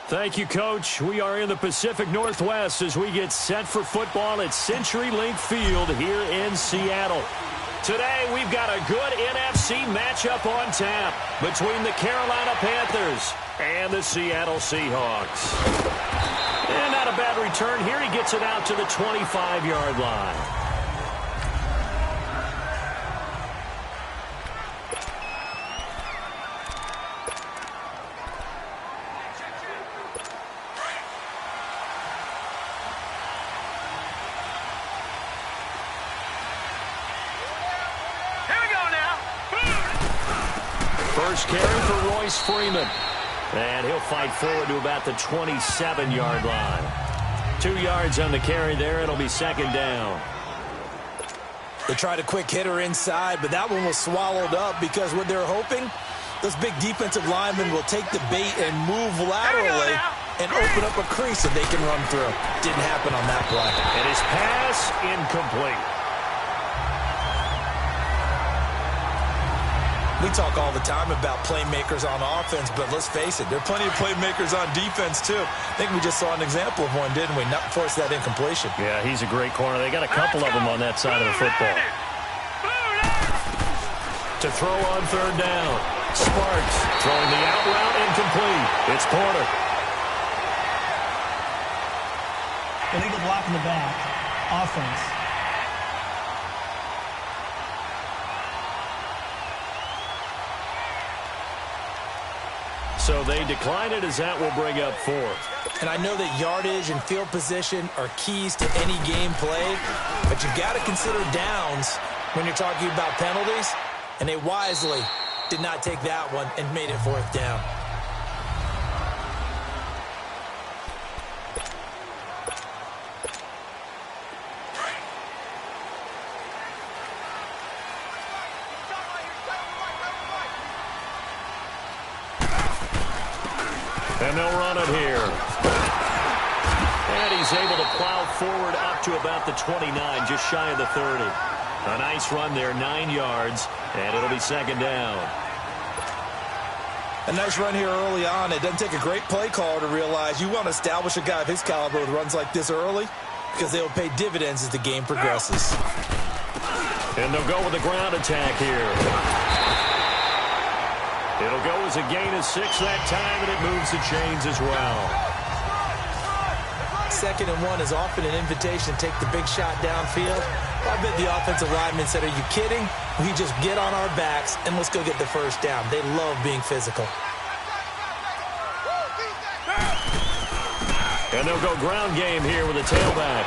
Thank you, Coach. We are in the Pacific Northwest as we get set for football at CenturyLink Field here in Seattle. Today, we've got a good NFC matchup on tap between the Carolina Panthers and the Seattle Seahawks. And not a bad return here. He gets it out to the 25-yard line. First carry for Royce Freeman. And he'll fight forward to about the 27-yard line. 2 yards on the carry there. It'll be second down. They tried a quick hitter inside, but that one was swallowed up because what they're hoping, those big defensive linemen will take the bait and move laterally and open up a crease that they can run through. Didn't happen on that play. And his pass incomplete. We talk all the time about playmakers on offense, but let's face it, there are plenty of playmakers on defense, too. I think we just saw an example of one, didn't we? Not force that incompletion. Yeah, he's a great corner. They got a couple of them on that side of the football. To throw on third down. Sparks throwing the out route incomplete. It's Porter. Illegal block in the back. Offense. So they decline it as that will bring up fourth. And I know that yardage and field position are keys to any game play, but you've got to consider downs when you're talking about penalties, and they wisely did not take that one and made it fourth down. And they'll run it here. And he's able to plow forward up to about the 29, just shy of the 30. A nice run there, 9 yards, and it'll be second down. A nice run here early on. It doesn't take a great play caller to realize you want to establish a guy of his caliber with runs like this early because they will pay dividends as the game progresses. And they'll go with the ground attack here. It'll go as a gain of 6 that time, and it moves the chains as well. 2nd and 1 is often an invitation to take the big shot downfield. I bet the offensive lineman said, are you kidding? We just get on our backs, and let's go get the first down. They love being physical. And they'll go ground game here with a tailback.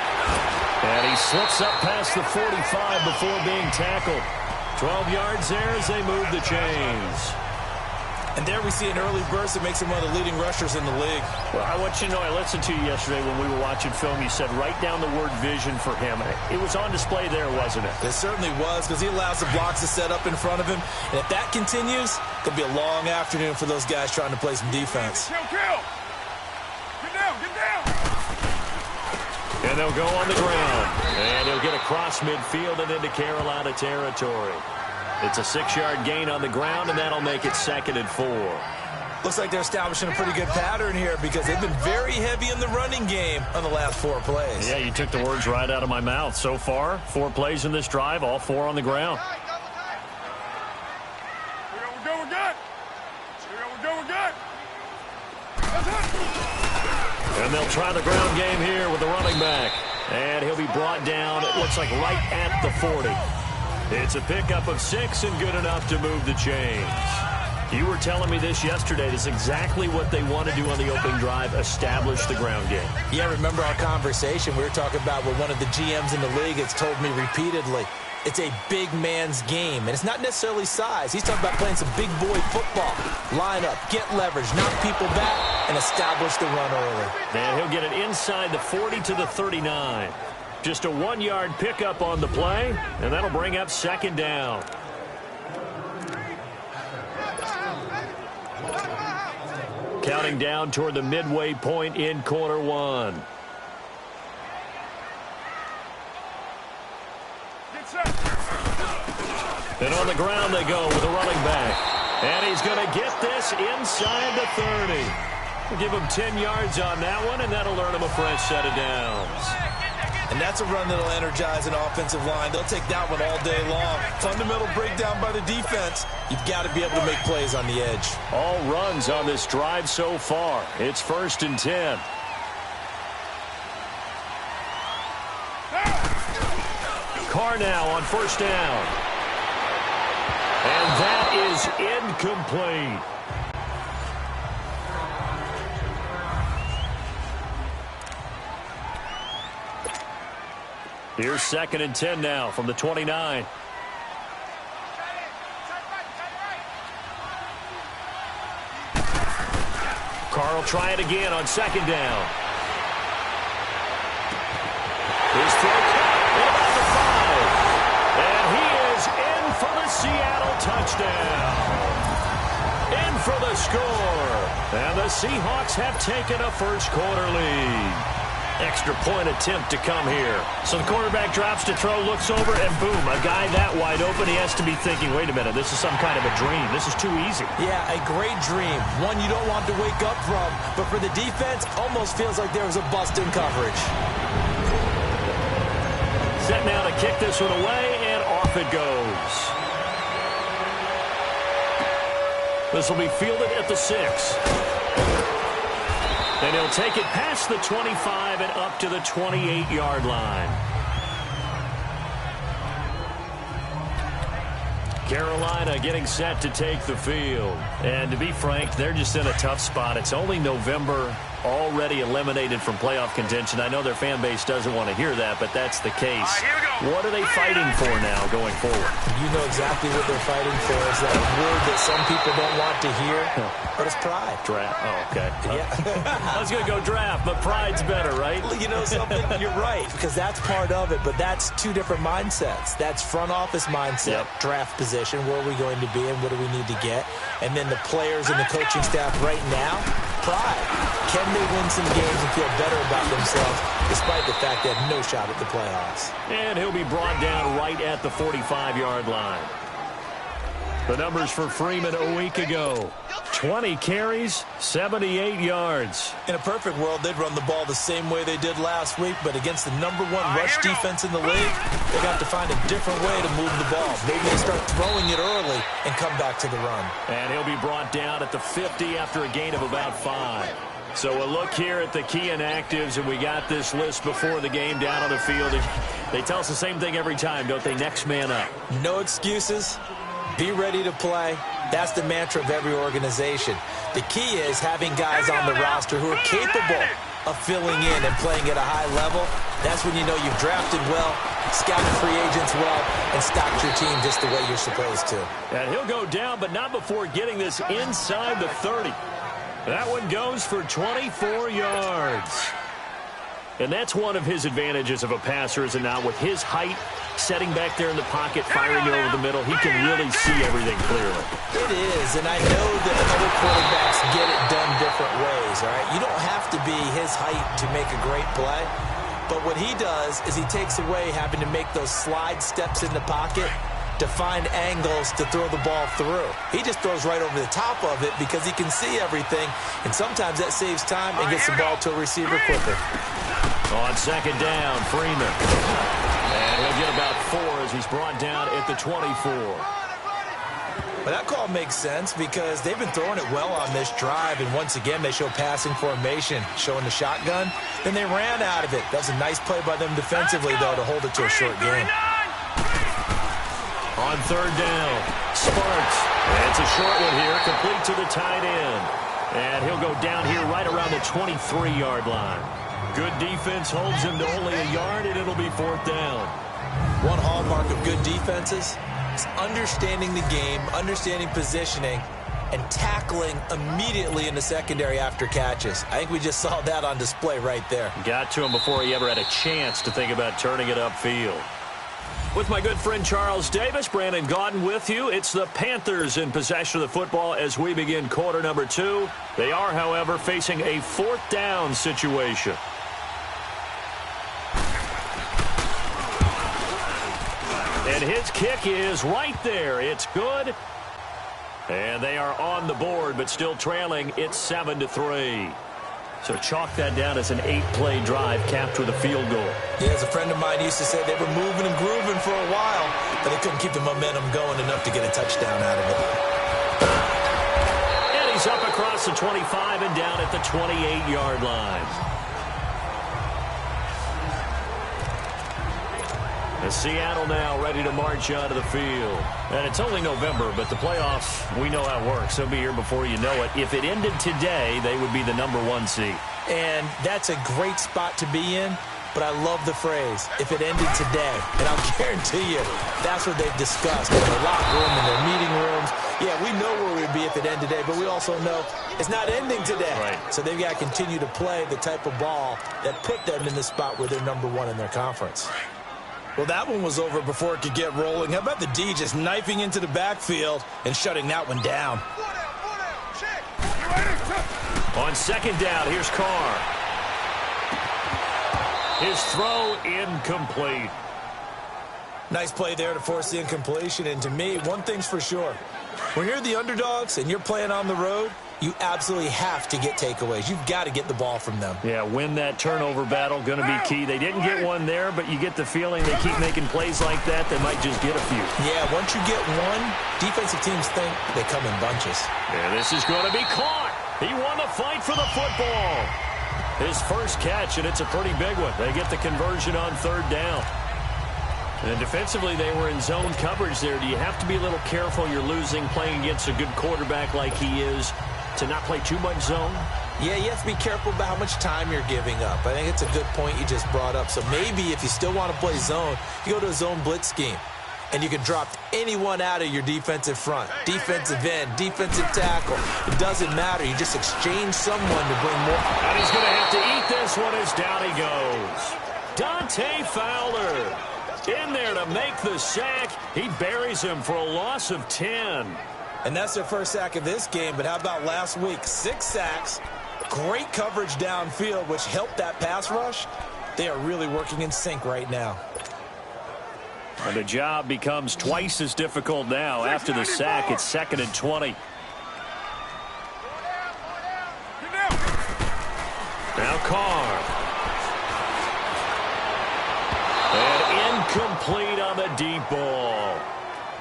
And he slips up past the 45 before being tackled. 12 yards there as they move the chains. And there we see an early burst that makes him one of the leading rushers in the league. Well, I want you to know, I listened to you yesterday when we were watching film. You said write down the word vision for him. It was on display there, wasn't it? It certainly was, because he allows the blocks to set up in front of him. And if that continues, it could be a long afternoon for those guys trying to play some defense. Kill! Get down! And they'll go on the ground. And he'll get across midfield and into Carolina territory. It's a 6-yard gain on the ground, and that'll make it 2nd and 4. Looks like they're establishing a pretty good pattern here because they've been very heavy in the running game on the last 4 plays. Yeah, you took the words right out of my mouth. So far, 4 plays in this drive, all 4 on the ground. We're good. And they'll try the ground game here with the running back. And he'll be brought down, it looks like right at the 40. It's a pickup of 6 and good enough to move the chains. You were telling me this yesterday. This is exactly what they want to do on the opening drive, establish the ground game. Yeah, remember our conversation. We were talking about what one of the GMs in the league has told me repeatedly. It's a big man's game, and it's not necessarily size. He's talking about playing some big boy football. Line up, get leverage, knock people back, and establish the run early. And he'll get it inside the 40 to the 39. Just a 1-yard pickup on the play, and that'll bring up second down. Counting down toward the midway point in quarter 1. And on the ground they go with a running back. And he's going to get this inside the 30. We'll give him 10 yards on that one, and that'll earn him a fresh set of downs. And that's a run that'll energize an offensive line. They'll take that one all day long. Fundamental breakdown by the defense. You've got to be able to make plays on the edge. All runs on this drive so far. It's 1st and 10. Carr now on 1st down. And that is incomplete. Here's 2nd and 10 now from the 29. Carr will try it again on 2nd down. His throw caught at the 5. And he is in for the Seattle touchdown. In for the score. And the Seahawks have taken a first-quarter lead. Extra point attempt to come here. So the quarterback drops to throw, looks over, and boom, a guy that wide open, he has to be thinking, wait a minute, this is some kind of a dream. This is too easy. Yeah, a great dream. One you don't want to wake up from, but for the defense, almost feels like there was a bust in coverage. Set now to kick this one away, and off it goes. This will be fielded at the 6. And he'll take it past the 25 and up to the 28-yard line. Carolina getting set to take the field. And to be frank, they're just in a tough spot. It's only November, already eliminated from playoff contention. I know their fan base doesn't want to hear that, but that's the case. What are they fighting for now going forward? You know exactly what they're fighting for. Is that word that some people don't want to hear, but it's pride. Draft. Oh, okay. Yeah. I was going to go draft, but pride's better, right? You know something? You're right, because that's part of it, but that's two different mindsets. That's front office mindset, draft position, where are we going to be and what do we need to get? And then the players and the coaching staff right now, pride. Can they win some games and feel better about themselves despite the fact they have no shot at the playoffs? And he'll be brought down right at the 45-yard line. The numbers for Freeman a week ago. 20 carries, 78 yards. In a perfect world, they'd run the ball the same way they did last week, but against the #1 rush defense in the league, they got to find a different way to move the ball. Maybe they start throwing it early and come back to the run. And he'll be brought down at the 50 after a gain of about 5. So a look here at the key inactives, and we got this list before the game down on the field. They tell us the same thing every time, don't they? Next man up. No excuses. Be ready to play. That's the mantra of every organization. The key is having guys on the roster who are capable of filling in and playing at a high level. That's when you know you've drafted well, scouted free agents well, and stocked your team just the way you're supposed to. And he'll go down, but not before getting this inside the 30. That one goes for 24 yards. And that's one of his advantages of a passer, is it not? With his height, setting back there in the pocket, firing over the middle, he can really see everything clearly. It is, and I know that other quarterbacks get it done different ways, all right? You don't have to be his height to make a great play, but what he does is he takes away having to make those slide steps in the pocket to find angles to throw the ball through. He just throws right over the top of it because he can see everything, and sometimes that saves time and gets the ball to a receiver quicker. On 2nd down, Freeman. And he'll get about 4 as he's brought down at the 24. Well, that call makes sense because they've been throwing it well on this drive, and once again they show passing formation, showing the shotgun. Then they ran out of it. That was a nice play by them defensively, though, to hold it to a short game. On 3rd down, Sparks. And it's a short one here, complete to the tight end. And he'll go down here right around the 23-yard line. Good defense holds him to only a yard, and it'll be 4th down. One hallmark of good defenses is understanding the game, understanding positioning, and tackling immediately in the secondary after catches. I think we just saw that on display right there. Got to him before he ever had a chance to think about turning it upfield. With my good friend Charles Davis, Brandon Gaudin with you. It's the Panthers in possession of the football as we begin quarter number 2. They are, however, facing a 4th down situation. And his kick is right there. It's good. And they are on the board, but still trailing. It's 7-3. So chalk that down as an 8-play drive capped with a field goal. Yeah, as a friend of mine used to say, they were moving and grooving for a while, but they couldn't keep the momentum going enough to get a touchdown out of it. And he's up across the 25 and down at the 28-yard line. And Seattle now ready to march onto the field. And it's only November, but the playoffs, we know how it works. They'll be here before you know it. If it ended today, they would be the #1 seed. And that's a great spot to be in, but I love the phrase, if it ended today. And I'll guarantee you, that's what they've discussed in their locker room, in their meeting rooms. Yeah, we know where we'd be if it ended today, but we also know it's not ending today. Right. So they've got to continue to play the type of ball that put them in the spot where they're #1 in their conference. Well, that one was over before it could get rolling. How about the D just knifing into the backfield and shutting that one down? On second down, here's Carr. His throw incomplete. Nice play there to force the incompletion. And to me, one thing's for sure. When you're the underdogs and you're playing on the road, you absolutely have to get takeaways. You've got to get the ball from them. Yeah, win that turnover battle, going to be key. They didn't get one there, but you get the feeling they keep making plays like that, they might just get a few. Yeah, once you get one, defensive teams think they come in bunches. Yeah, this is going to be caught. He won the fight for the football. His first catch, and it's a pretty big one. They get the conversion on third down. And defensively, they were in zone coverage there. Do you have to be a little careful? You're losing, playing against a good quarterback like he is, to not play too much zone? Yeah, you have to be careful about how much time you're giving up. I think it's a good point you just brought up. So maybe if you still want to play zone, you go to a zone blitz scheme. And you can drop anyone out of your defensive front. Defensive end, defensive tackle. It doesn't matter. You just exchange someone to bring more. And he's going to have to eat this one as down he goes. Dante Fowler in there to make the sack. He buries him for a loss of 10. And that's their first sack of this game. But how about last week? 6 sacks, great coverage downfield, which helped that pass rush. They are really working in sync right now. And the job becomes twice as difficult now. After the sack, it's 2nd and 20. Now Carr. And incomplete on the deep ball.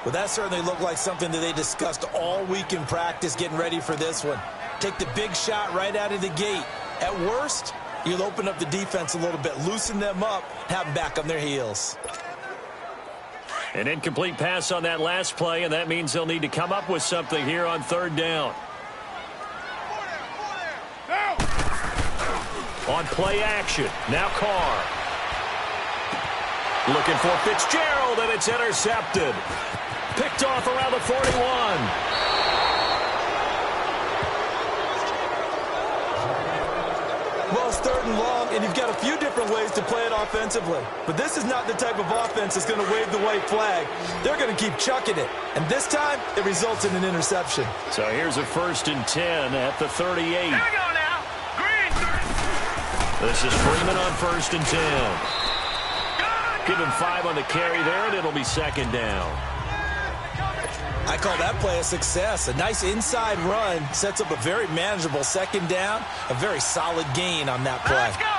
Well, that certainly looked like something that they discussed all week in practice getting ready for this one. Take the big shot right out of the gate. At worst, you'll open up the defense a little bit, loosen them up, have them back on their heels. An incomplete pass on that last play, and that means they'll need to come up with something here on third down. On play action, now Carr. Looking for Fitzgerald, and it's intercepted. Picked off around the 41. Well, it's 3rd and long, and you've got a few different ways to play it offensively. But this is not the type of offense that's going to wave the white flag. They're going to keep chucking it. And this time, it results in an interception. So here's a 1st and 10 at the 38. Here we go now. Green. This is Freeman on 1st and 10. Give him 5 on the carry there, and it'll be 2nd down. I call that play a success. A nice inside run sets up a very manageable 2nd down. A very solid gain on that play. Let's go.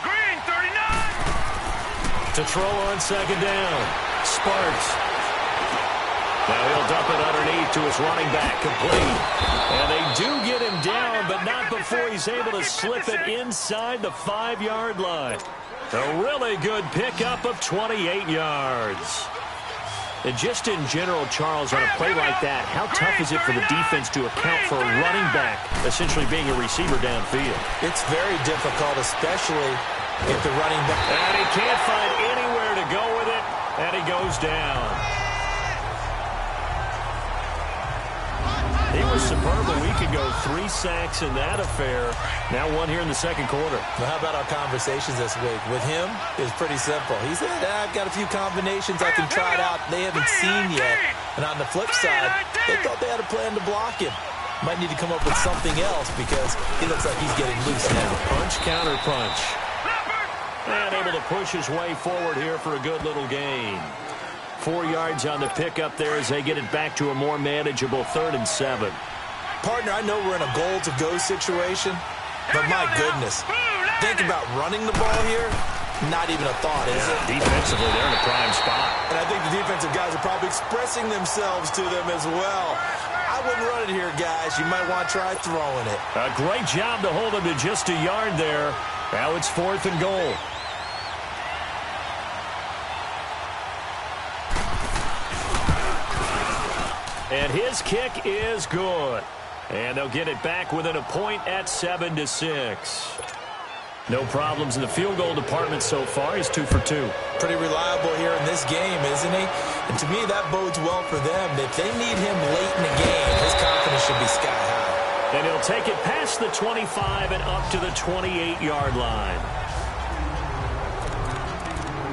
Green, 39. To throw on 2nd down. Sparks. Now he'll dump it underneath to his running back, complete. And they do get him down, but not before he's able to slip it inside the 5-yard line. A really good pickup of 28 yards. And just in general, Charles, on a play like that, how tough is it for the defense to account for a running back essentially being a receiver downfield? It's very difficult, especially if the running back... And he can't find anywhere to go with it, and he goes down. He was superb a week ago. 3 sacks in that affair. Now 1 here in the 2nd quarter. Well, how about our conversations this week? With him, it's pretty simple. He said, I've got a few combinations I can try it out they haven't seen yet. And on the flip side, they thought they had a plan to block him. Might need to come up with something else because he looks like he's getting loose now. Punch, counter punch. And able to push his way forward here for a good little gain. 4 yards on the pickup there as they get it back to a more manageable 3rd and 7. Partner, I know we're in a goal-to-go situation, but my goodness, think about running the ball here. Not even a thought, is it? Defensively, they're in a prime spot. And I think the defensive guys are probably expressing themselves to them as well. I wouldn't run it here, guys. You might want to try throwing it. A great job to hold him to just a yard there. Now it's 4th and goal. And his kick is good. And they'll get it back within a point at 7-6. No problems in the field goal department so far. He's 2 for 2. Pretty reliable here in this game, isn't he? And to me, that bodes well for them. If they need him late in the game, his confidence should be sky high. And he'll take it past the 25 and up to the 28-yard line.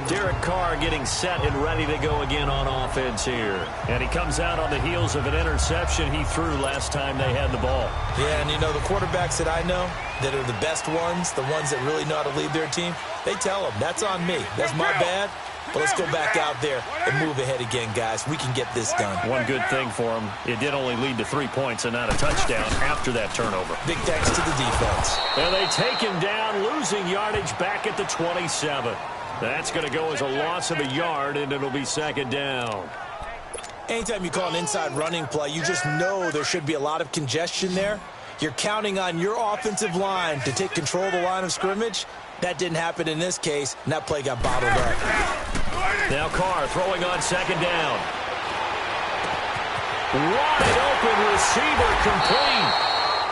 Derek Carr getting set and ready to go again on offense here. And he comes out on the heels of an interception he threw last time they had the ball. Yeah, and you know, the quarterbacks that I know that are the best ones, the ones that really know how to lead their team, they tell them, that's on me. That's my bad. But let's go back out there and move ahead again, guys. We can get this done. One good thing for him, it did only lead to 3 points and not a touchdown after that turnover. Big thanks to the defense. And they take him down, losing yardage back at the 27. That's going to go as a loss of a yard, and it'll be 2nd down. Anytime you call an inside running play, you just know there should be a lot of congestion there. You're counting on your offensive line to take control of the line of scrimmage. That didn't happen in this case, and that play got bottled up. Now Carr throwing on 2nd down. Wide open receiver complete.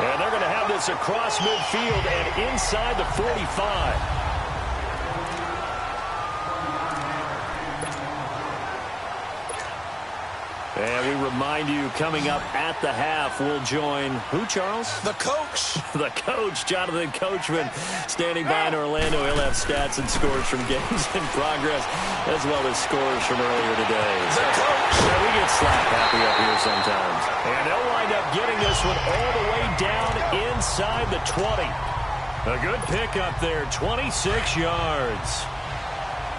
And they're going to have this across midfield and inside the 45. And we remind you, coming up at the half, we'll join who, Charles? The coach. The coach, Jonathan Coachman, standing by in Orlando. He'll have stats and scores from games in progress, as well as scores from earlier today. The coach. Yeah, we get slap happy up here sometimes. And they'll wind up getting this one all the way down inside the 20. A good pickup there, 26 yards.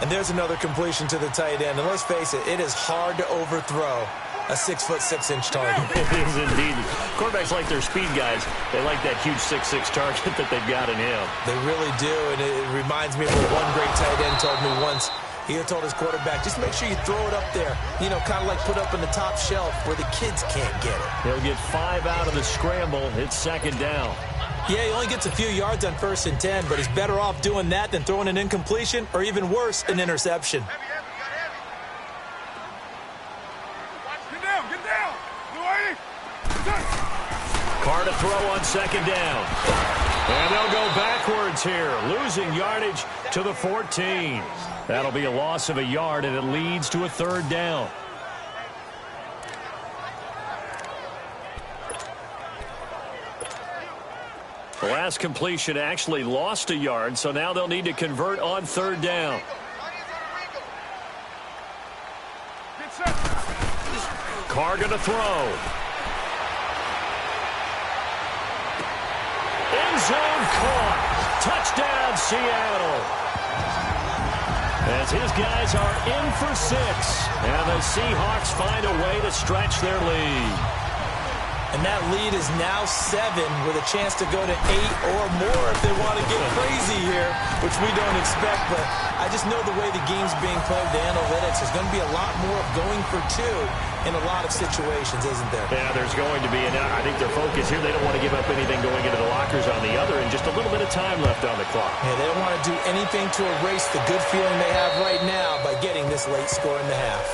And there's another completion to the tight end. And let's face it, it is hard to overthrow a 6'6" target. It is indeed. Quarterbacks like their speed guys. They like that huge 6'6" target that they've got in him. They really do, and it reminds me of what one great tight end told me once. He had told his quarterback, just make sure you throw it up there. You know, kind of like put up in the top shelf where the kids can't get it. He'll get 5 out of the scramble. It's 2nd down. Yeah, he only gets a few yards on 1st and 10, but he's better off doing that than throwing an incompletion or even worse, an interception. Get down. Carr to throw on 2nd down. And they'll go backwards here, losing yardage to the 14. That'll be a loss of a yard, and it leads to a 3rd down. The last completion actually lost a yard, so now they'll need to convert on 3rd down. Carr going to throw. End zone caught. Touchdown, Seattle. As his guys are in for 6. And the Seahawks find a way to stretch their lead. And that lead is now 7 with a chance to go to 8 or more if they want to get crazy here, which we don't expect. But I just know the way the game's being played, the analytics, there's going to be a lot more of going for 2 in a lot of situations, isn't there? Yeah, there's going to be. And I think their focus here, they don't want to give up anything going into the lockers on the other, and just a little bit of time left on the clock. Yeah, they don't want to do anything to erase the good feeling they have right now by getting this late score in the half.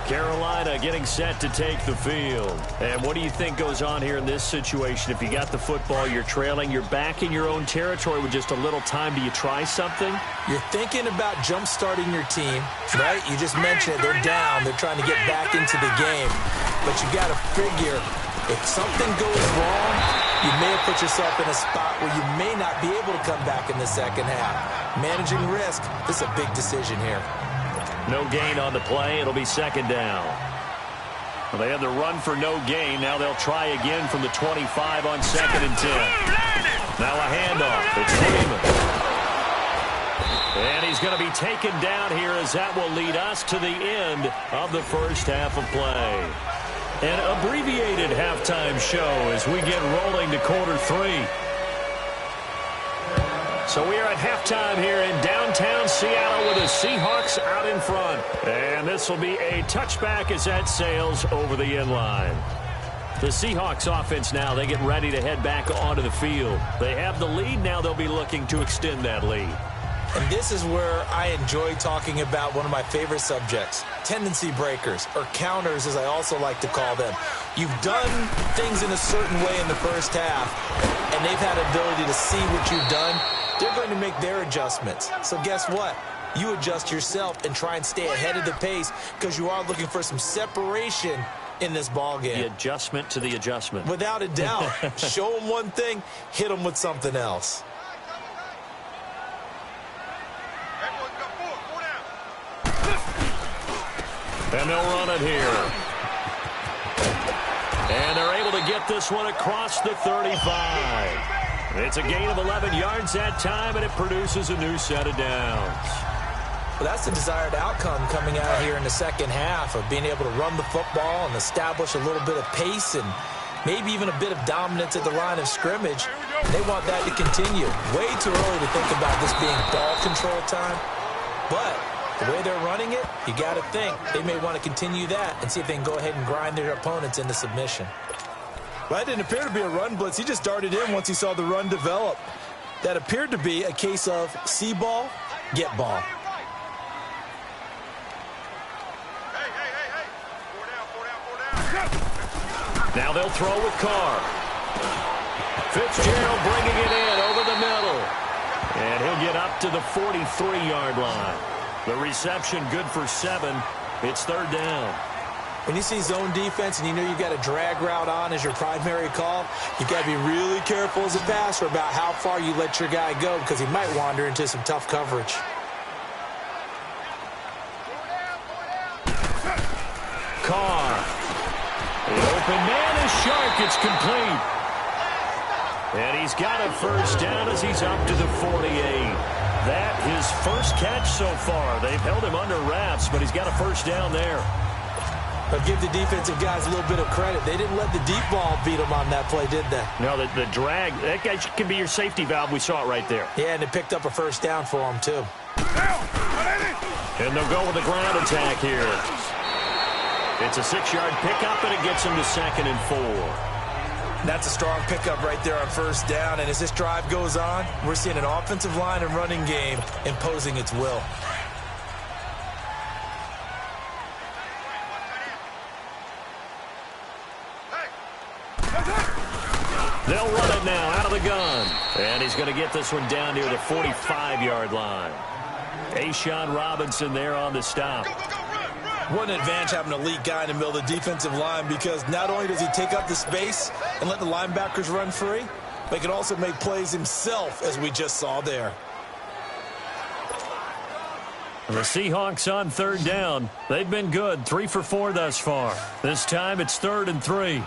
Carolina getting set to take the field. And what do you think goes on here in this situation? If you got the football, you're trailing, you're back in your own territory with just a little time. Do you try something? You're thinking about jump-starting your team, right? You just mentioned it. They're down. They're trying to get back into the game. But you got to figure, if something goes wrong, you may have put yourself in a spot where you may not be able to come back in the second half. Managing risk, this is a big decision here. No gain on the play. It'll be 2nd down. Well, they had the run for no gain. Now they'll try again from the 25 on 2nd and 10. Now a handoff. It's Freeman. And he's going to be taken down here as that will lead us to the end of the first half of play. An abbreviated halftime show as we get rolling to quarter 3. So we are at halftime here in downtown Seattle with the Seahawks out in front. And this will be a touchback as that sails over the end line. The Seahawks offense now, they get ready to head back onto the field. They have the lead. Now they'll be looking to extend that lead. And this is where I enjoy talking about one of my favorite subjects, tendency breakers, or counters as I also like to call them. You've done things in a certain way in the first half, and they've had ability to see what you've done. They're going to make their adjustments. So guess what? You adjust yourself and try and stay ahead of the pace because you are looking for some separation in this ball game. The adjustment to the adjustment. Without a doubt. Show them one thing, hit them with something else. And they'll run it here. And they're able to get this one across the 35. It's a gain of 11 yards that time, and it produces a new set of downs. Well, that's the desired outcome coming out here in the second half of being able to run the football and establish a little bit of pace and maybe even a bit of dominance at the line of scrimmage. They want that to continue. Way too early to think about this being ball control time, but the way they're running it, you got to think they may want to continue that and see if they can go ahead and grind their opponents into submission. Well, that didn't appear to be a run blitz. He just darted in once he saw the run develop. That appeared to be a case of see ball, get ball. Now they'll throw with Carr. Fitzgerald bringing it in over the middle. And he'll get up to the 43-yard line. The reception good for 7. It's third down. When you see zone defense and you know you've got a drag route on as your primary call, you've got to be really careful as a passer about how far you let your guy go because he might wander into some tough coverage. Carr. The open man is sharp. It's complete. And he's got a first down as he's up to the 48. That his first catch so far. They've held him under wraps, but he's got a first down there. But give the defensive guys a little bit of credit. They didn't let the deep ball beat them on that play, did they? No, the drag, that guy can be your safety valve. We saw it right there. Yeah, and they picked up a first down for him, too. And they'll go with the ground attack here. It's a 6-yard pickup, and it gets him to 2nd and 4. That's a strong pickup right there on first down. And as this drive goes on, we're seeing an offensive line and running game imposing its will. They'll run it now out of the gun. And he's going to get this one down near the 45-yard line. A'Shawn Robinson there on the stop. What an advantage having an elite guy in the middle of the defensive line because not only does he take up the space and let the linebackers run free, but he can also make plays himself, as we just saw there. The Seahawks on third down. They've been good, 3 for 4 thus far. This time it's 3rd and 3.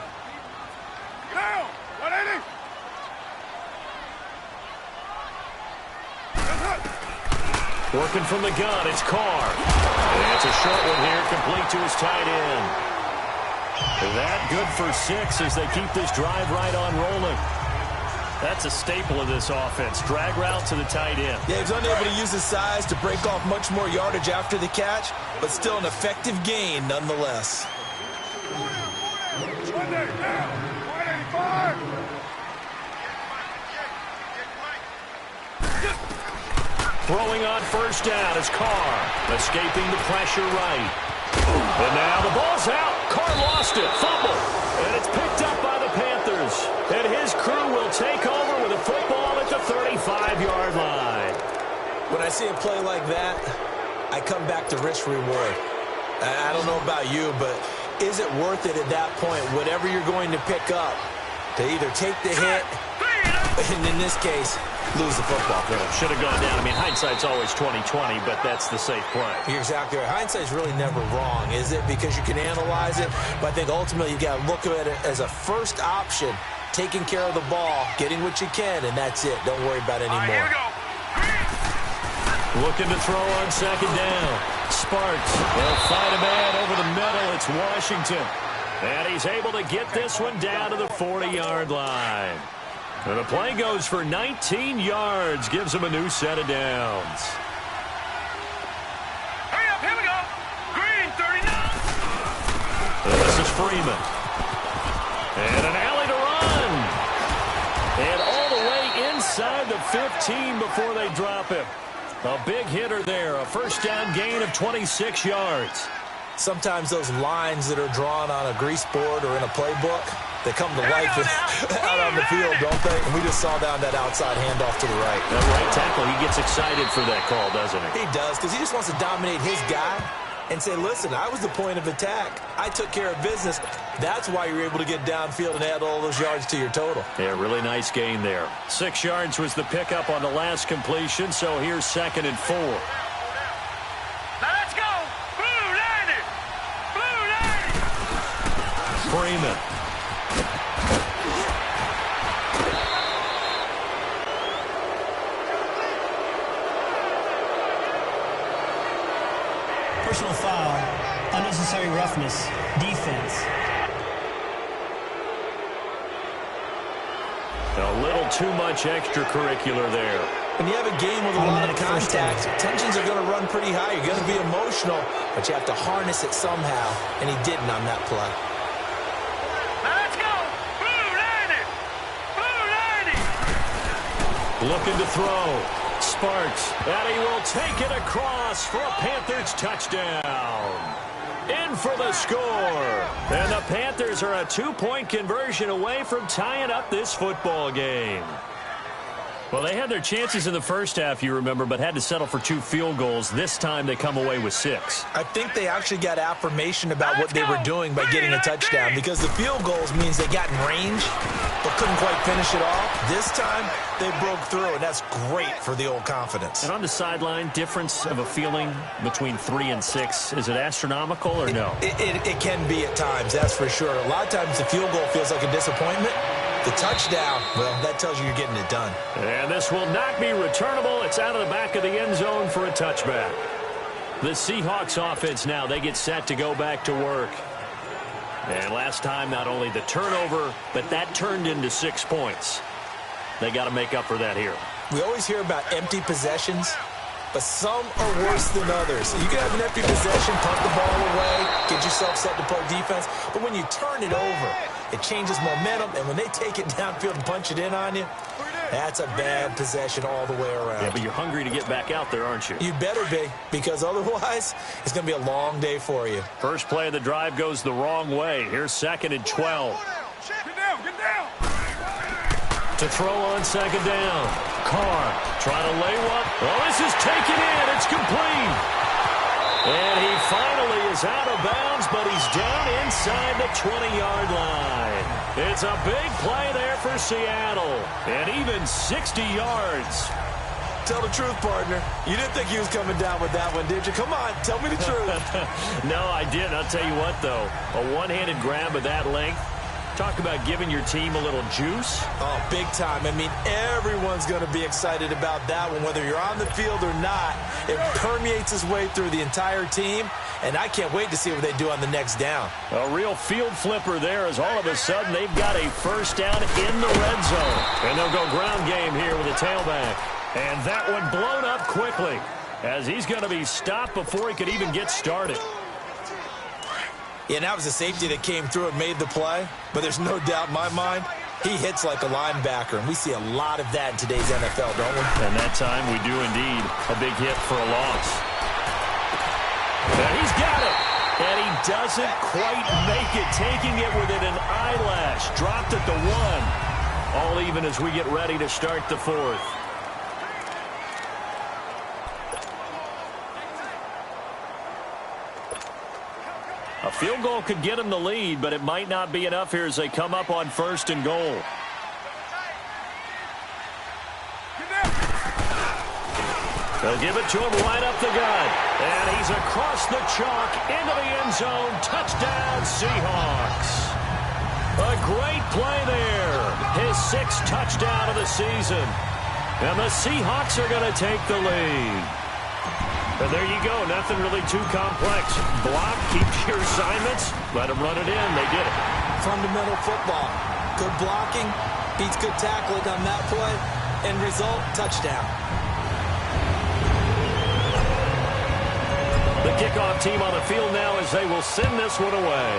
Working from the gun, it's Carr. And it's a short one here, complete to his tight end. That good for 6 as they keep this drive right on rolling. That's a staple of this offense. Drag route to the tight end. Yeah, he's unable to use his size to break off much more yardage after the catch, but still an effective gain nonetheless. Throwing on first down is Carr. Escaping the pressure right. And now the ball's out. Carr lost it. Fumble. And it's picked up by the Panthers. And his crew will take over with a football at the 35-yard line. When I see a play like that, I come back to risk-reward. I don't know about you, but is it worth it at that point, whatever you're going to pick up, to either take the hit, and in this case, lose the football? Should have gone down. I mean, hindsight's always 20/20, but that's the safe play. You're exactly right. Hindsight's really never wrong, is it? Because you can analyze it, but I think ultimately you got to look at it as a first option, taking care of the ball, getting what you can, and that's it. Don't worry about it anymore. Here we go. Looking to throw on second down. Sparks will find a man over the middle. It's Washington. And he's able to get this one down to the 40-yard line. And the play goes for 19 yards. Gives him a new set of downs. Hurry up, here we go. Green, 39. This is Freeman. And an alley to run. And all the way inside the 15 before they drop him. A big hitter there. A first down gain of 26 yards. Sometimes those lines that are drawn on a grease board or in a playbook, they come to life out on the field, don't they? And we just saw down that outside handoff to the right. That right tackle, he gets excited for that call, doesn't he? He does, because he just wants to dominate his guy and say, listen, I was the point of attack. I took care of business. That's why you're able to get downfield and add all those yards to your total. Yeah, really nice gain there. 6 yards was the pickup on the last completion, so here's 2nd and 4. Now let's go. Blue 90. Blue 90. Freeman. Personal foul, unnecessary roughness, defense. A little too much extracurricular there. When you have a game with a lot of contact, tensions are going to run pretty high. You're going to be emotional, but you have to harness it somehow, and he didn't on that play. Now let's go. Blue 90. Blue 90. Looking to throw. Sparks, and he will take it across for a Panthers touchdown. In for the score. And the Panthers are a 2-point conversion away from tying up this football game. Well, they had their chances in the first half, you remember, but had to settle for 2 field goals. This time they come away with 6. I think they actually got affirmation about what they were doing by getting a touchdown, because the field goals means they got in range but couldn't quite finish it off. This time they broke through, and that's great for the old confidence. And on the sideline, difference of a feeling between 3 and 6, is it astronomical or no? It can be at times, that's for sure. A lot of times the field goal feels like a disappointment. The touchdown, well, that tells you you're getting it done. And this will not be returnable. It's out of the back of the end zone for a touchback. The Seahawks offense now, they get set to go back to work. And last time, not only the turnover, but that turned into 6 points. They got to make up for that here. We always hear about empty possessions, but some are worse than others. You can have an empty possession, punt the ball away, get yourself set to play defense, but when you turn it over, it changes momentum, and when they take it downfield and punch it in on you, that's a bad possession all the way around. Yeah, but you're hungry to get back out there, aren't you? You better be, because otherwise, it's going to be a long day for you. First play of the drive goes the wrong way. Here's 2nd and 12. Get down, get down. To throw on 2nd down. Carr trying to lay one. Oh, this is taken in. It's complete. And he finally is out of bounds, but he's down inside the 20-yard line. It's a big play there for Seattle. And even 60 yards. Tell the truth, partner. You didn't think he was coming down with that one, did you? Come on, tell me the truth. No, I didn't. I'll tell you what, though. A one-handed grab of that length. Talk about giving your team a little juice. Oh, big time. I mean, everyone's going to be excited about that one, whether you're on the field or not. It permeates its way through the entire team, and I can't wait to see what they do on the next down. A real field flipper there, as all of a sudden they've got a first down in the red zone. And they'll go ground game here with a tailback. And that one blown up quickly, as he's going to be stopped before he could even get started. Yeah, and that was a safety that came through and made the play. But there's no doubt in my mind, he hits like a linebacker. And we see a lot of that in today's NFL, don't we? And that time we do indeed. A big hit for a loss. And he's got it. And he doesn't quite make it, taking it within an eyelash. Dropped at the 1. All even as we get ready to start the 4th. A field goal could get him the lead, but it might not be enough here as they come up on 1st and goal. They'll give it to him right up the gut. And he's across the chalk into the end zone. Touchdown, Seahawks. A great play there. His 6th touchdown of the season. And the Seahawks are going to take the lead. And there you go. Nothing really too complex. Block, keep your assignments, let them run it in. They did it. Fundamental football. Good blocking beats good tackling on that play. End result, touchdown. The kickoff team on the field now as they will send this one away.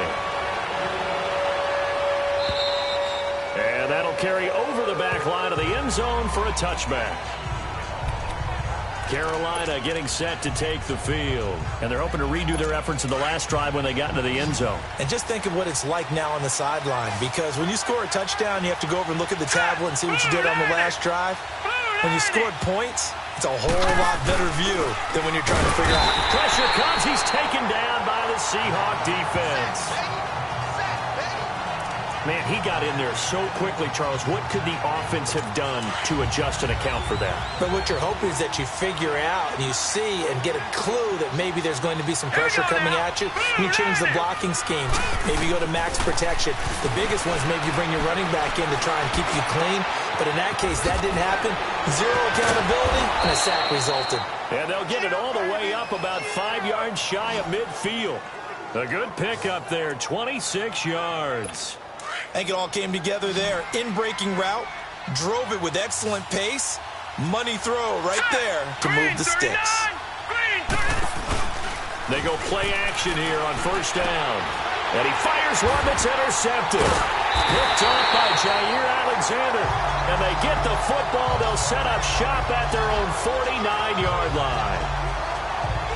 And that'll carry over the back line of the end zone for a touchback. Carolina getting set to take the field. And they're hoping to redo their efforts in the last drive when they got into the end zone. And just think of what it's like now on the sideline, because when you score a touchdown, you have to go over and look at the tablet and see what you did on the last drive. When you scored points, it's a whole lot better view than when you're trying to figure out. Pressure comes. He's taken down by the Seahawk defense. Man, he got in there so quickly, Charles. What could the offense have done to adjust and account for that? But what you're hoping is that you figure out and you see and get a clue that maybe there's going to be some pressure coming at you. And you change the blocking schemes. Maybe you go to max protection. The biggest one is maybe you bring your running back in to try and keep you clean. But in that case, that didn't happen. Zero accountability, and a sack resulted. And they'll get it all the way up about 5 yards shy of midfield. A good pickup there, 26 yards. I think it all came together there. In-breaking route, drove it with excellent pace. Money throw right there to move the sticks. They go play action here on first down. And he fires one that's intercepted. Picked off by Jair Alexander. And they get the football. They'll set up shop at their own 49-yard line.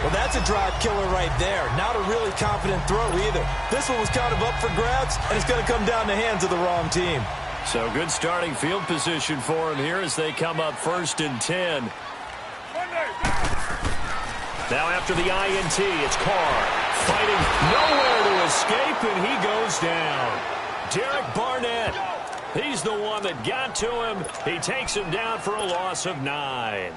Well, that's a drive killer right there. Not a really confident throw either. This one was kind of up for grabs, and it's going to come down the hands of the wrong team. So good starting field position for him here as they come up 1st and 10. Now after the INT, it's Carr fighting nowhere to escape, and he goes down. Derek Barnett, he's the one that got to him. He takes him down for a loss of 9.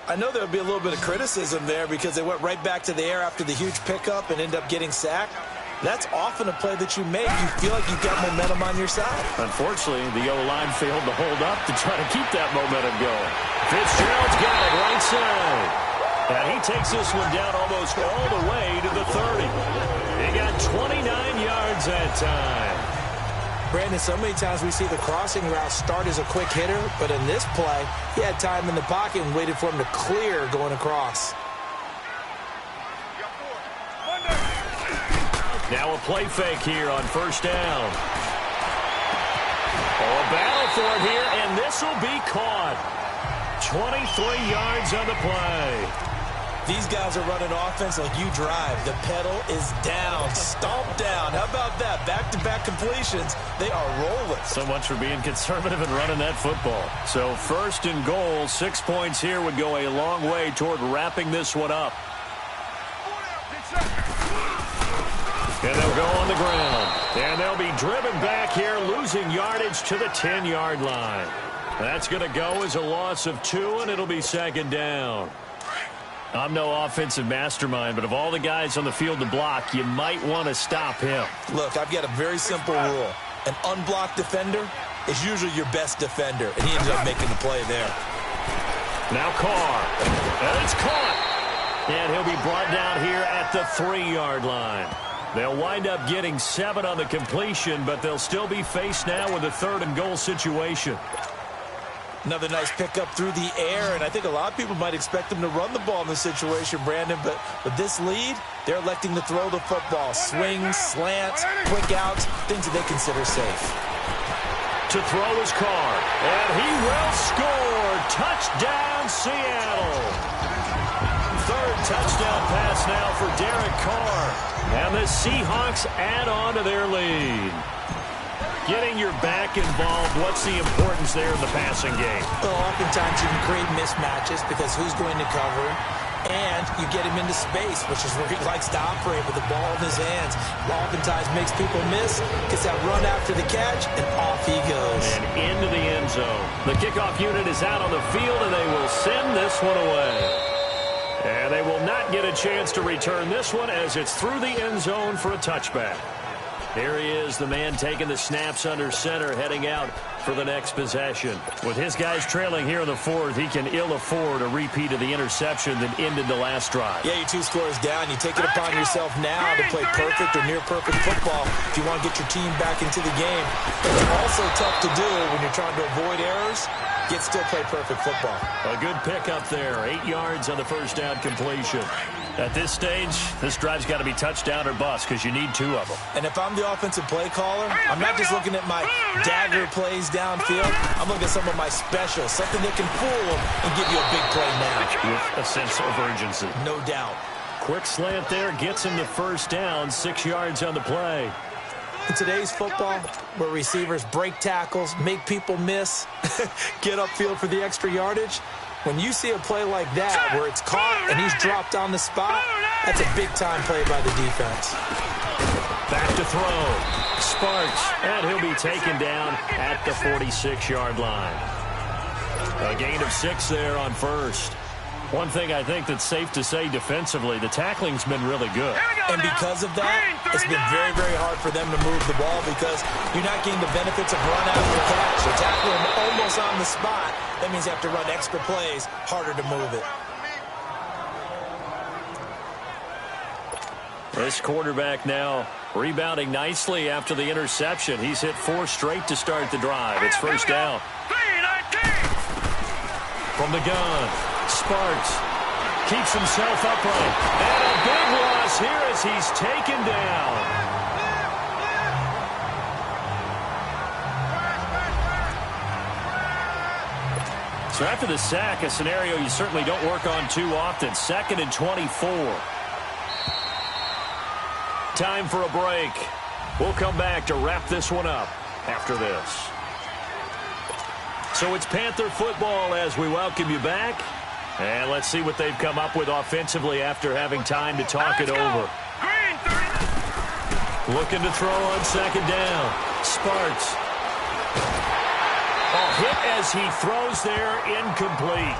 I know there'll be a little bit of criticism there because they went right back to the air after the huge pickup and end up getting sacked. That's often a play that you make. You feel like you've got momentum on your side. Unfortunately, the O-line failed to hold up to try to keep that momentum going. Fitzgerald's got it right side. And he takes this one down almost all the way to the 30. He got 29 yards that time. Brandon, so many times we see the crossing route start as a quick hitter, but in this play, he had time in the pocket and waited for him to clear going across. Now a play fake here on first down. Oh, a battle for it here, and this will be caught. 23 yards on the play. These guys are running offense like you drive. The pedal is down, stomped down. How about that? Back-to-back completions. They are rolling. So much for being conservative and running that football. So 1st and goal, 6 points here would go a long way toward wrapping this one up. And they'll go on the ground. And they'll be driven back here, losing yardage to the 10-yard line. That's going to go as a loss of 2, and it'll be 2nd down. I'm no offensive mastermind, but of all the guys on the field to block, you might want to stop him. Look, I've got a very simple rule. An unblocked defender is usually your best defender, and he ended up making the play there. Now Carr. And it's caught. And he'll be brought down here at the 3-yard line. They'll wind up getting 7 on the completion, but they'll still be faced now with a 3rd and goal situation. Another nice pickup through the air, and I think a lot of people might expect them to run the ball in this situation, Brandon, but with this lead, they're electing to throw the football. Swings, slants, quick outs, things that they consider safe. To throw is Carr, and he will score. Touchdown, Seattle. 3rd touchdown pass now for Derek Carr, and the Seahawks add on to their lead. Getting your back involved, what's the importance there in the passing game? Well, oftentimes you can create mismatches because who's going to cover him, and you get him into space, which is where he likes to operate with the ball in his hands. Oftentimes makes people miss, gets that run after the catch, and off he goes. And into the end zone. The kickoff unit is out on the field, and they will send this one away. And they will not get a chance to return this one as it's through the end zone for a touchback. Here he is, the man taking the snaps under center, heading out for the next possession. With his guys trailing here in the fourth, he can ill afford a repeat of the interception that ended the last drive. Yeah, you're 2 scores down. You take it upon yourself now to play perfect or near-perfect football if you want to get your team back into the game. It's also tough to do when you're trying to avoid errors, yet still play perfect football. A good pickup there. 8 yards on the first down completion. At this stage, this drive's got to be touchdown or bust because you need 2 of them. And if I'm the offensive play caller, I'm not just looking at my dagger plays downfield. I'm looking at some of my specials, something that can fool them and give you a big play now. With a sense of urgency. No doubt. Quick slant there gets him the first down, 6 yards on the play. In today's football, where receivers break tackles, make people miss, get upfield for the extra yardage, when you see a play like that where it's caught and he's dropped on the spot, that's a big-time play by the defense. Back to throw. Sparks, and he'll be taken down at the 46-yard line. A gain of 6 there on first. One thing I think that's safe to say defensively, the tackling's been really good. And because of that, it's been very, very hard for them to move the ball because you're not getting the benefits of run after catch. You're tackling them almost on the spot. That means you have to run extra plays, harder to move it. This quarterback now rebounding nicely after the interception. He's hit 4 straight to start the drive. It's first down. From the gun, Sparks keeps himself upright. And a big loss here as he's taken down. So after the sack, a scenario you certainly don't work on too often. 2nd and 24. Time for a break. We'll come back to wrap this one up after this. So it's Panther football as we welcome you back. And let's see what they've come up with offensively after having time to talk it over. Looking to throw on 2nd down. Sparks. A hit as he throws there, incomplete.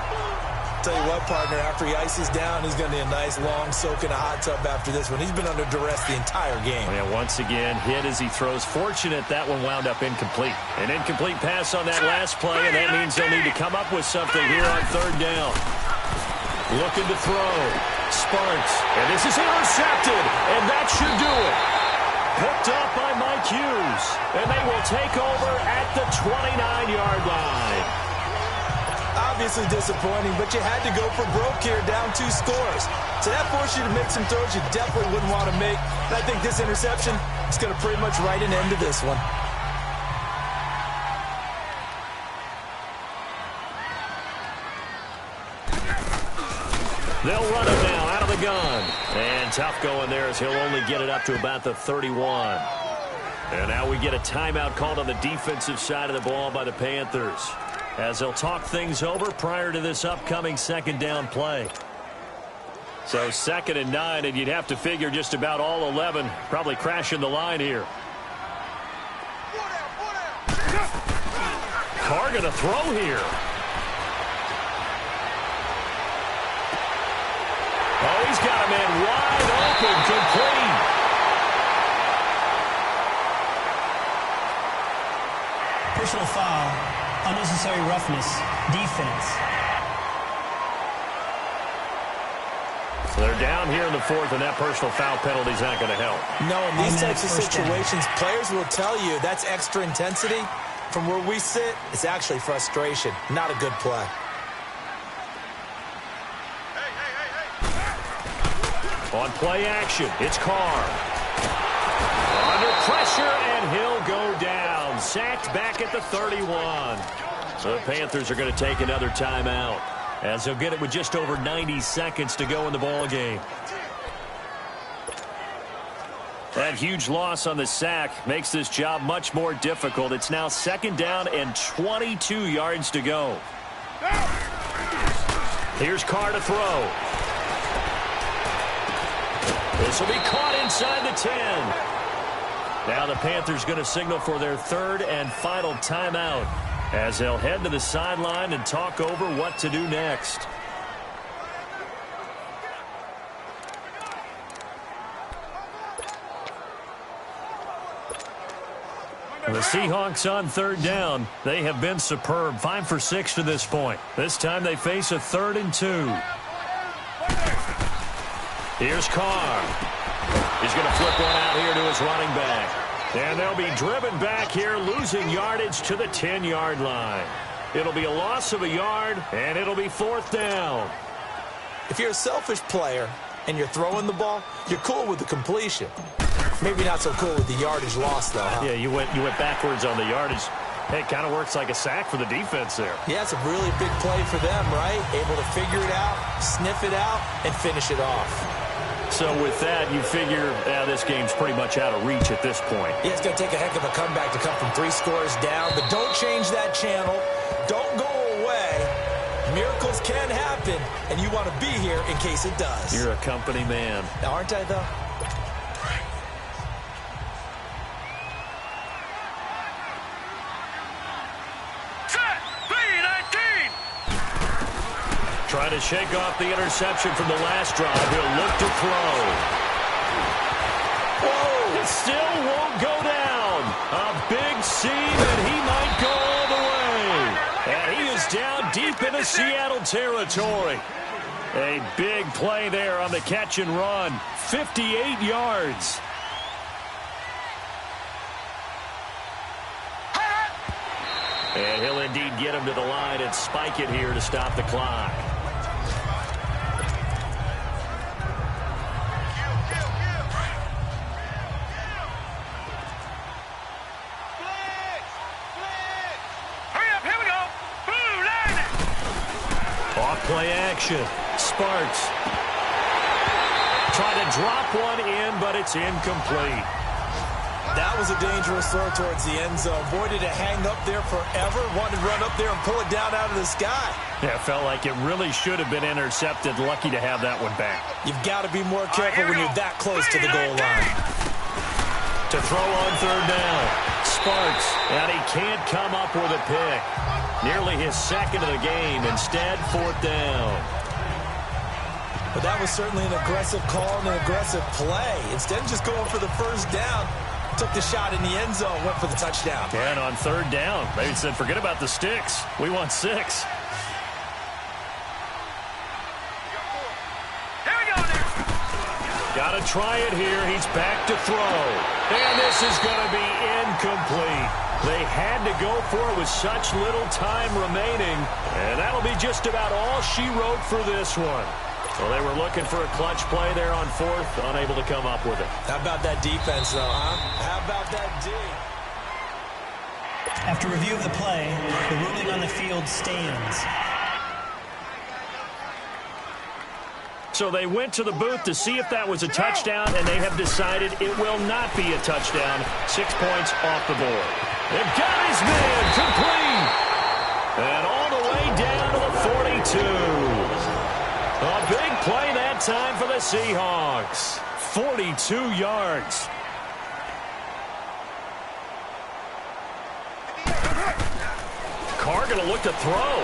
Tell you what, partner, after he ices down, he's going to need a nice long soak in a hot tub after this one. He's been under duress the entire game. Yeah, once again, hit as he throws. Fortunate that one wound up incomplete. An incomplete pass on that last play, and that means they'll need to come up with something here on 3rd down. Looking to throw. Sparks. And this is intercepted, and that should do it. Picked up by Mike Hughes, and they will take over at the 29-yard line. Obviously disappointing, but you had to go for broke here, down 2 scores. So that forced you to make some throws you definitely wouldn't want to make. And I think this interception is going to pretty much write an end to this one. They'll run it now out of the gun. And tough going there as he'll only get it up to about the 31. And now we get a timeout called on the defensive side of the ball by the Panthers, as they'll talk things over prior to this upcoming 2nd down play. So 2nd and 9, and you'd have to figure just about all 11 probably crashing the line here. Carr going to throw here. Oh, he's got a man wide open, complete. Personal foul, unnecessary roughness, defense. So they're down here in the 4th, and that personal foul penalty is not going to help. No, in these types of situations, players will tell you that's extra intensity. From where we sit, it's actually frustration, not a good play. On play action, it's Carr. Under pressure, and he'll go down. Sacked back at the 31. So the Panthers are going to take another timeout, as they'll get it with just over 90 seconds to go in the ball game. That huge loss on the sack makes this job much more difficult. It's now 2nd down and 22 yards to go. Here's Carr to throw. This will be caught inside the 10. Now the Panthers going to signal for their 3rd and final timeout, as they'll head to the sideline and talk over what to do next. The Seahawks on third down. They have been superb. 5 for 6 to this point. This time they face a 3rd and 2. Here's Carr. He's going to flip one out here to his running back. And they'll be driven back here, losing yardage to the 10-yard line. It'll be a loss of a yard, and it'll be 4th down. If you're a selfish player and you're throwing the ball, you're cool with the completion. Maybe not so cool with the yardage loss, though, huh? Yeah, you went backwards on the yardage. Hey, it kind of works like a sack for the defense there. Yeah, it's a really big play for them, right? Able to figure it out, sniff it out, and finish it off. So with that, you figure this game's pretty much out of reach at this point. Yeah, it's going to take a heck of a comeback to come from 3 scores down, but don't change that channel. Don't go away. Miracles can happen, and you want to be here in case it does. You're a company man. Aren't I, though? Trying to shake off the interception from the last drive. He'll look to throw. Whoa! It still won't go down. A big seam, and he might go all the way. And he is down deep into Seattle territory. A big play there on the catch and run. 58 yards. And he'll indeed get him to the line and spike it here to stop the clock. Play action. Sparks. Trying to drop one in, but it's incomplete. That was a dangerous throw towards the end zone. Boy, did it hang up there forever. Wanted to run up there and pull it down out of the sky. Yeah, it felt like it really should have been intercepted. Lucky to have that one back. You've got to be more careful when you're that close to the goal line. To throw on third down. Sparks, and he can't come up with a pick. Nearly his 2nd of the game. Instead, 4th down. But that was certainly an aggressive call and an aggressive play. Instead of just going for the first down, took the shot in the end zone, went for the touchdown. And on third down, they said, forget about the sticks. We want 6. Got to try it here. He's back to throw. And this is going to be incomplete. They had to go for it with such little time remaining. And that'll be just about all she wrote for this one. Well, they were looking for a clutch play there on 4th, unable to come up with it. How about that defense, though, huh? How about that D? After review of the play, the ruling on the field stands. So they went to the booth to see if that was a touchdown, and they have decided it will not be a touchdown. 6 points off the board. They've got his man complete. And all the way down to the 42. A big play that time for the Seahawks. 42 yards. Carr going to look to throw.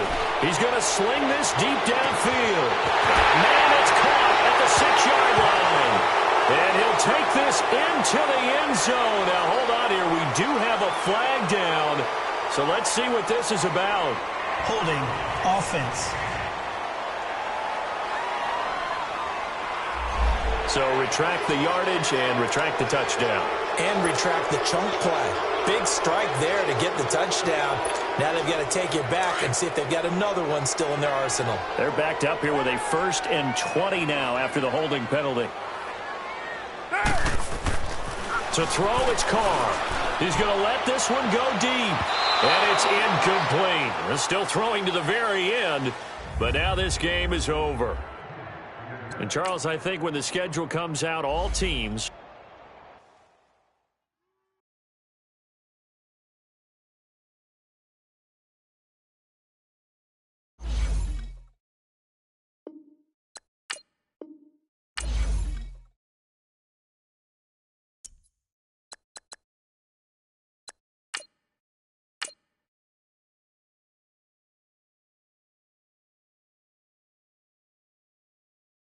He's going to sling this deep downfield. Man, it's caught at the 6-yard line. And he'll take this into the end zone. Now, hold on here. We do have a flag down. So let's see what this is about. Holding offense. So retract the yardage and retract the touchdown. And retract the chunk play. Big strike there to get the touchdown. Now they've got to take it back and see if they've got another one still in their arsenal. They're backed up here with a 1st and 20 now after the holding penalty. To throw, it's Carr. He's going to let this one go deep. And it's incomplete. They're still throwing to the very end. But now this game is over. And, Charles, I think when the schedule comes out, all teams